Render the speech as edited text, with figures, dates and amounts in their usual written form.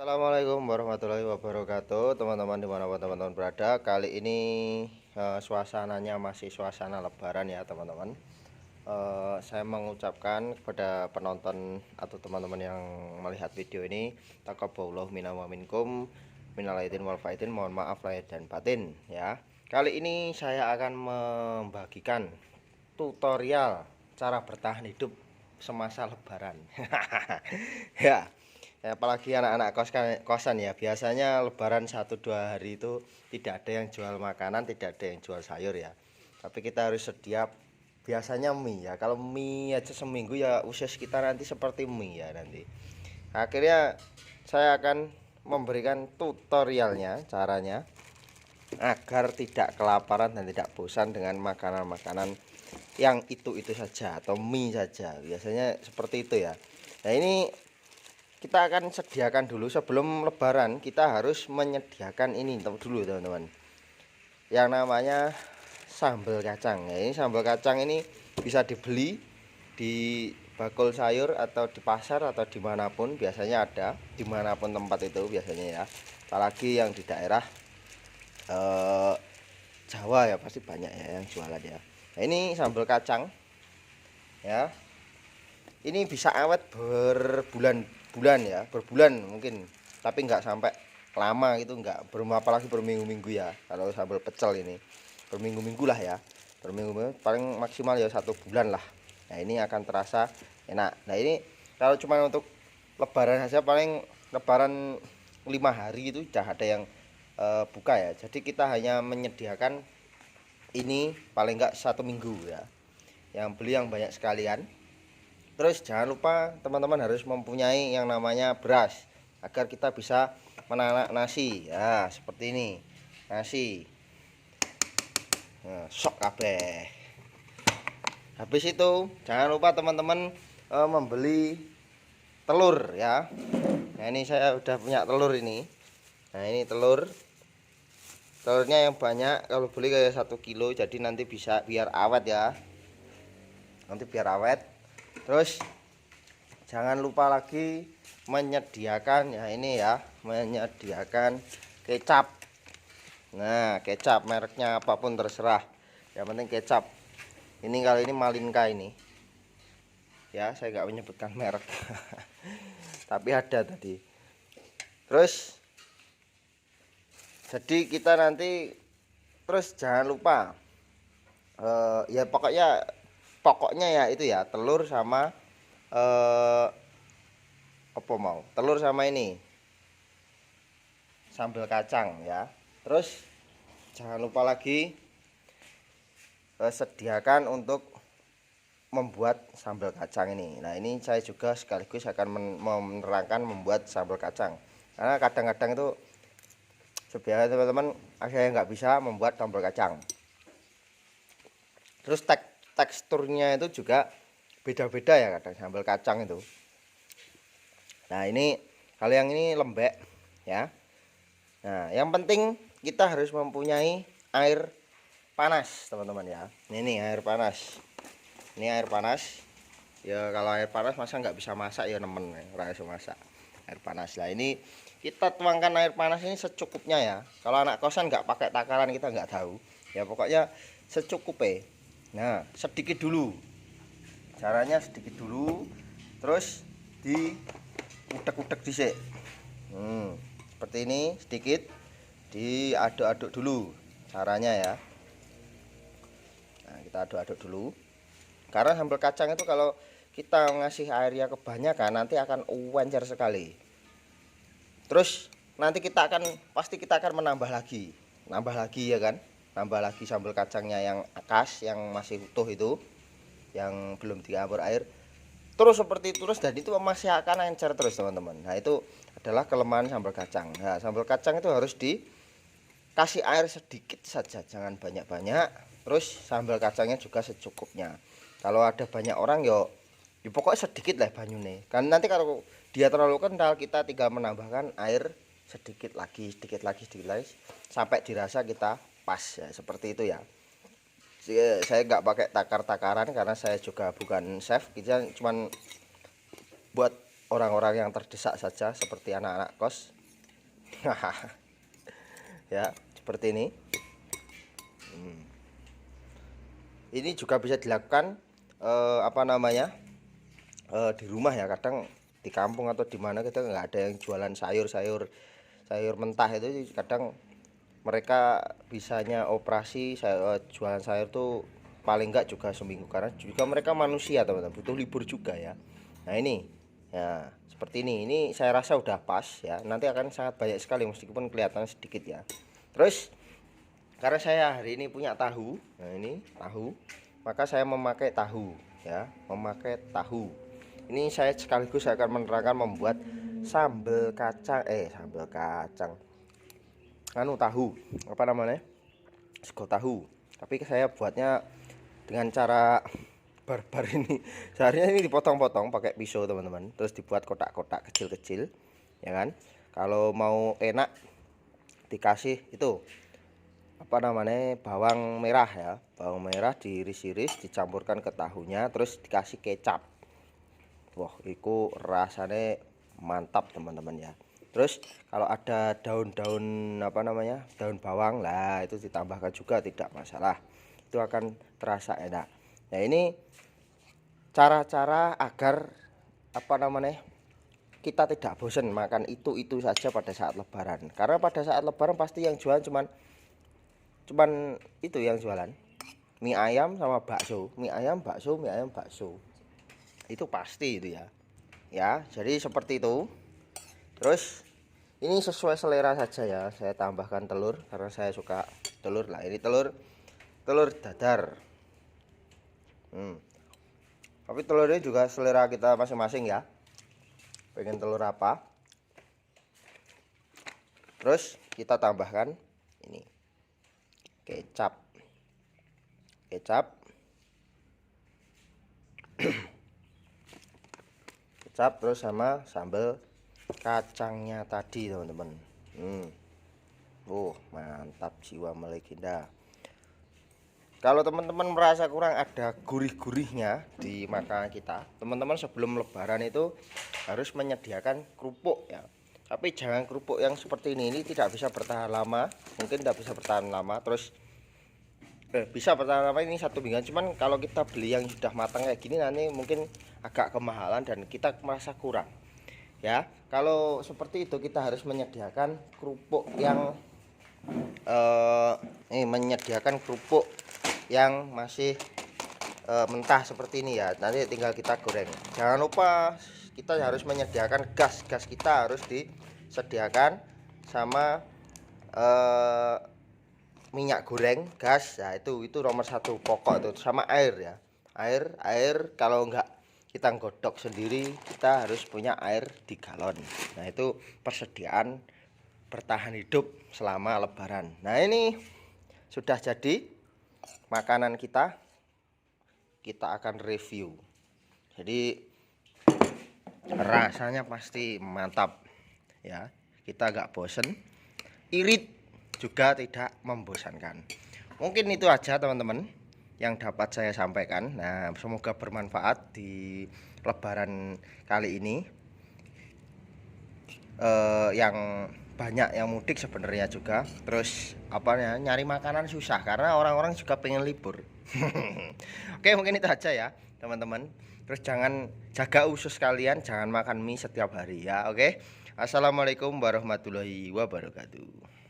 Assalamualaikum warahmatullahi wabarakatuh, teman-teman dimanapun teman-teman berada. Kali ini suasananya masih suasana lebaran ya teman-teman. Saya mengucapkan kepada penonton atau teman-teman yang melihat video ini, taqabbalallahu minna wa minkum, minal aidin wal faizin, mohon maaf lahir dan batin ya. Kali ini saya akan membagikan tutorial cara bertahan hidup semasa lebaran. Ya, apalagi anak-anak kosan ya, biasanya lebaran 1-2 hari itu tidak ada yang jual makanan, tidak ada yang jual sayur ya, tapi kita harus sedia biasanya mie ya. Kalau mie aja seminggu ya usus kita nanti seperti mie ya nanti. Akhirnya saya akan memberikan tutorialnya, caranya agar tidak kelaparan dan tidak bosan dengan makanan-makanan yang itu saja atau mie saja, biasanya seperti itu ya. Nah, ini kita akan sediakan dulu sebelum lebaran. Kita harus menyediakan ini dulu teman-teman, yang namanya sambal kacang ya. Ini sambal kacang ini bisa dibeli di bakul sayur atau di pasar atau dimanapun, biasanya ada dimanapun tempat itu biasanya ya, apalagi yang di daerah Jawa ya pasti banyak ya yang jualan ya. Nah, ini sambal kacang ya, ini bisa awet berbulan-bulan ya, berbulan mungkin, tapi nggak sampai lama gitu, nggak apalagi berminggu-minggu ya. Kalau sambal pecel ini berminggu-minggu lah ya, berminggu paling maksimal ya 1 bulan lah. Nah, ini akan terasa enak. Nah, ini kalau cuma untuk lebaran saja, paling lebaran 5 hari itu sudah ada yang buka ya. Jadi kita hanya menyediakan ini paling enggak 1 minggu ya, yang beli yang banyak sekalian. Terus jangan lupa teman-teman harus mempunyai yang namanya beras agar kita bisa menanak nasi ya, seperti ini nasi. Nah, sok kabeh. Habis itu jangan lupa teman-teman membeli telur ya. Nah, ini saya udah punya telur ini. Nah, ini telurnya yang banyak, kalau beli kayak 1 kilo, jadi nanti bisa biar awet ya, nanti biar awet. Terus jangan lupa lagi menyediakan ya, ini ya, menyediakan kecap. Nah, kecap mereknya apapun terserah, yang penting kecap. Ini kali ini Malinka ini ya, saya nggak menyebutkan merek tapi ada tadi. Terus jadi kita nanti, terus jangan lupa ya pokoknya ya itu ya, telur sama telur sama ini sambal kacang ya. Terus jangan lupa lagi sediakan untuk membuat sambal kacang ini. Nah, ini saya juga sekaligus akan menerangkan membuat sambal kacang, karena kadang-kadang itu sebenarnya teman-teman saya nggak bisa membuat sambal kacang. Terus teksturnya itu juga beda-beda ya kadang sambal kacang itu. Nah, ini kalau yang ini lembek ya. Nah, yang penting kita harus mempunyai air panas teman-teman ya. Ini air panas. Ini air panas. Ya kalau air panas masa nggak bisa masak ya nemen, ora iso masak. Air panas lah, ini kita tuangkan air panas ini secukupnya ya. Kalau anak kosan nggak pakai takaran kita nggak tahu ya, pokoknya secukupnya. Nah, sedikit dulu, caranya sedikit dulu, terus di udek-udek dhisik. Seperti ini, sedikit diaduk-aduk dulu caranya ya. Nah, kita aduk-aduk dulu, karena sambal kacang itu kalau kita ngasih airnya kebanyakan nanti akan encer sekali. Terus nanti pasti kita akan menambah lagi ya kan, nambah lagi sambal kacangnya yang khas, yang masih utuh itu, yang belum dicampur air. Terus seperti itu terus, dan itu masih akan encer terus teman-teman. Nah, itu adalah kelemahan sambal kacang. Nah, sambal kacang itu harus dikasih air sedikit saja, jangan banyak-banyak. Terus sambal kacangnya juga secukupnya. Kalau ada banyak orang yo pokoknya sedikit lah banyune. Kan nanti kalau dia terlalu kental, kita tinggal menambahkan air sedikit lagi sampai dirasa kita pas ya, seperti itu ya. Saya nggak pakai takaran karena saya juga bukan chef, kita cuman buat orang-orang yang terdesak saja seperti anak-anak kos. Ya, seperti ini. Ini juga bisa dilakukan di rumah ya. Kadang di kampung atau di mana kita nggak ada yang jualan sayur mentah, itu kadang mereka bisanya operasi jualan sayur tuh paling enggak juga seminggu, karena juga mereka manusia teman-teman, butuh libur juga ya. Nah ini ya seperti ini saya rasa udah pas ya, nanti akan sangat banyak sekali meskipun kelihatan sedikit ya. Terus karena saya hari ini punya tahu, nah ini tahu, maka saya memakai tahu ya, ini saya sekaligus akan menerangkan membuat sambal kacang tahu, apa namanya, sego tahu. Tapi saya buatnya dengan cara barbar ini. Seharusnya ini dipotong-potong pakai pisau teman-teman, terus dibuat kotak-kotak kecil-kecil ya kan. Kalau mau enak dikasih itu apa namanya, bawang merah ya, bawang merah diiris-iris dicampurkan ke tahunya, terus dikasih kecap. Wah, itu rasanya mantap teman-teman ya. Terus kalau ada daun-daun daun bawang lah, itu ditambahkan juga tidak masalah, itu akan terasa enak. Nah ini cara-cara agar kita tidak bosan makan itu saja pada saat lebaran. Karena pada saat lebaran pasti yang jualan cuman itu yang jualan mie ayam sama bakso, itu pasti itu ya. Jadi seperti itu. Terus ini sesuai selera saja ya, saya tambahkan telur karena saya suka telur. Lah ini telur dadar. Tapi telurnya juga selera kita masing-masing ya, pengen telur apa. Terus kita tambahkan ini kecap terus sama sambal kacangnya tadi teman-teman. Mantap, jiwa melegenda. Kalau teman-teman merasa kurang ada gurih-gurihnya di makanan kita, teman-teman sebelum lebaran itu harus menyediakan kerupuk ya. Tapi jangan kerupuk yang seperti ini tidak bisa bertahan lama, mungkin tidak bisa bertahan lama. Terus bisa bertahan lama ini 1 minggu, cuman kalau kita beli yang sudah matang kayak gini nanti mungkin agak kemahalan dan kita merasa kurang ya. Kalau seperti itu kita harus menyediakan kerupuk yang masih mentah seperti ini ya. Nanti tinggal kita goreng. Jangan lupa kita harus menyediakan gas kita harus disediakan sama minyak goreng, gas ya, itu nomor 1 pokok itu, sama air ya. Air kalau enggak kita godok sendiri, kita harus punya air di galon. Nah itu persediaan bertahan hidup selama lebaran. Nah ini sudah jadi makanan kita akan review. Jadi rasanya pasti mantap ya, kita agak bosen, irit juga tidak membosankan. Mungkin itu aja teman-teman yang dapat saya sampaikan. Nah semoga bermanfaat di lebaran kali ini. Yang banyak yang mudik sebenarnya juga. Terus nyari makanan susah karena orang-orang juga pengen libur. Oke, mungkin itu aja ya teman-teman. Terus jangan jaga usus kalian, jangan makan mie setiap hari ya. Oke. Assalamualaikum warahmatullahi wabarakatuh.